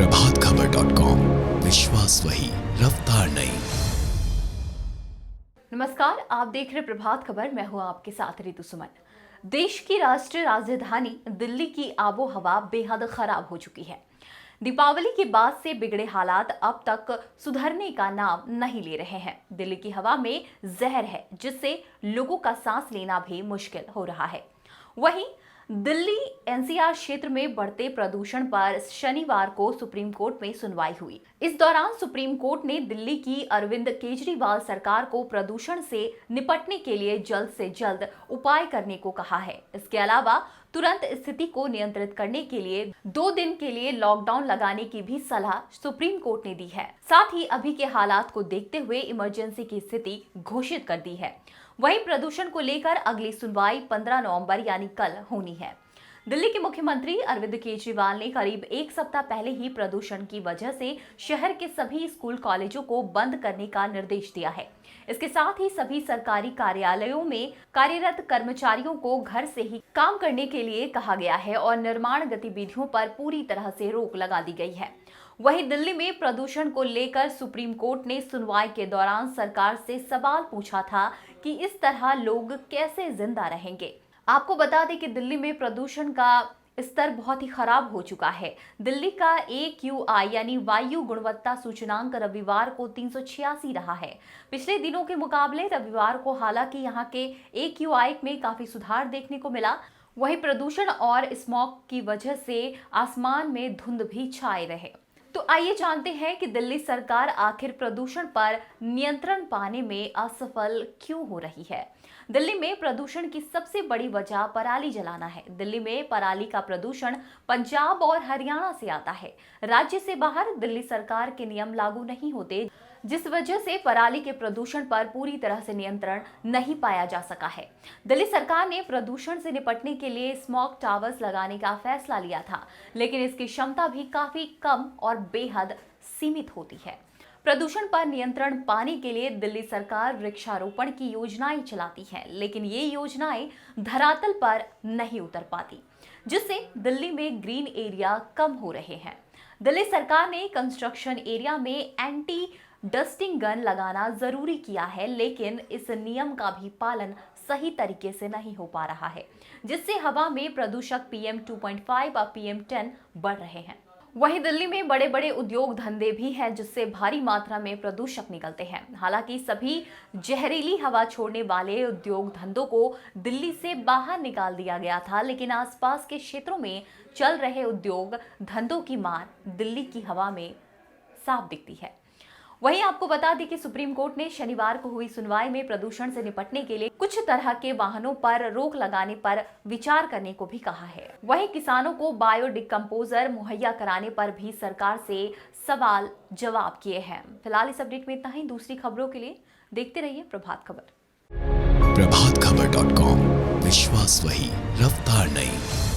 प्रभातखबर.com, विश्वास वही, रफ्तार नहीं। नमस्कार, आप देख रहे प्रभात खबर। मैं हूं आपके साथ ऋतु सुमन। देश की राष्ट्रीय राजधानी दिल्ली की आबो हवा बेहद खराब हो चुकी है। दीपावली के बाद से बिगड़े हालात अब तक सुधरने का नाम नहीं ले रहे हैं। दिल्ली की हवा में जहर है, जिससे लोगों का सांस लेना भी मुश्किल हो रहा है। वहीं दिल्ली एनसीआर क्षेत्र में बढ़ते प्रदूषण पर शनिवार को सुप्रीम कोर्ट में सुनवाई हुई। इस दौरान सुप्रीम कोर्ट ने दिल्ली की अरविंद केजरीवाल सरकार को प्रदूषण से निपटने के लिए जल्द से जल्द उपाय करने को कहा है। इसके अलावा तुरंत स्थिति को नियंत्रित करने के लिए 2 दिन के लिए लॉकडाउन लगाने की भी सलाह सुप्रीम कोर्ट ने दी है। साथ ही अभी के हालात को देखते हुए इमरजेंसी की स्थिति घोषित कर दी है। वहीं प्रदूषण को लेकर अगली सुनवाई 15 नवंबर यानी कल होनी है। दिल्ली के मुख्यमंत्री अरविंद केजरीवाल ने करीब 1 सप्ताह पहले ही प्रदूषण की वजह से शहर के सभी स्कूल कॉलेजों को बंद करने का निर्देश दिया है। इसके साथ ही सभी सरकारी कार्यालयों में कार्यरत कर्मचारियों को घर से ही काम करने के लिए कहा गया है और निर्माण गतिविधियों पर पूरी तरह से रोक लगा दी गई है। वहीं दिल्ली में प्रदूषण को लेकर सुप्रीम कोर्ट ने सुनवाई के दौरान सरकार से सवाल पूछा था कि इस तरह लोग कैसे जिंदा रहेंगे। आपको बता दें कि दिल्ली में प्रदूषण का स्तर बहुत ही खराब हो चुका है। दिल्ली का AQI यानी वायु गुणवत्ता सूचकांक रविवार को 386 रहा है। पिछले दिनों के मुकाबले रविवार को हालांकि यहां के AQI में काफी सुधार देखने को मिला। वहीं प्रदूषण और स्मॉग की वजह से आसमान में धुंध भी छाए रहे। तो आइए जानते हैं कि दिल्ली सरकार आखिर प्रदूषण पर नियंत्रण पाने में असफल क्यों हो रही है। दिल्ली में प्रदूषण की सबसे बड़ी वजह पराली जलाना है। दिल्ली में पराली का प्रदूषण पंजाब और हरियाणा से आता है। राज्य से बाहर दिल्ली सरकार के नियम लागू नहीं होते, जिस वजह से पराली के प्रदूषण पर पूरी तरह से नियंत्रण नहीं पाया जा सका है। दिल्ली सरकार ने प्रदूषण से निपटने के लिए स्मॉग टावर्स लगाने का फैसला लिया था, लेकिन इसकी क्षमता भी काफी कम और बेहद सीमित होती है। प्रदूषण पर नियंत्रण पाने के लिए दिल्ली सरकार वृक्षारोपण की योजनाएं चलाती है, लेकिन ये योजनाएं धरातल पर नहीं उतर पाती, जिससे दिल्ली में ग्रीन एरिया कम हो रहे हैं। दिल्ली सरकार ने कंस्ट्रक्शन एरिया में एंटी डस्टिंग गन लगाना जरूरी किया है, लेकिन इस नियम का भी पालन सही तरीके से नहीं हो पा रहा है, जिससे हवा में प्रदूषक PM 2.5 और PM 10 बढ़ रहे हैं। वहीं दिल्ली में बड़े बड़े उद्योग धंधे भी हैं, जिससे भारी मात्रा में प्रदूषक निकलते हैं। हालांकि सभी जहरीली हवा छोड़ने वाले उद्योग धंधों को दिल्ली से बाहर निकाल दिया गया था, लेकिन आसपास के क्षेत्रों में चल रहे उद्योग धंधों की मार दिल्ली की हवा में साफ दिखती है। वहीं आपको बता दें कि सुप्रीम कोर्ट ने शनिवार को हुई सुनवाई में प्रदूषण से निपटने के लिए कुछ तरह के वाहनों पर रोक लगाने पर विचार करने को भी कहा है। वहीं किसानों को बायोडिकम्पोजर मुहैया कराने पर भी सरकार से सवाल जवाब किए हैं। फिलहाल इस अपडेट में इतना ही। दूसरी खबरों के लिए देखते रहिए प्रभात खबर। प्रभातखबर.com, विश्वास वही, रफ्तार नहीं।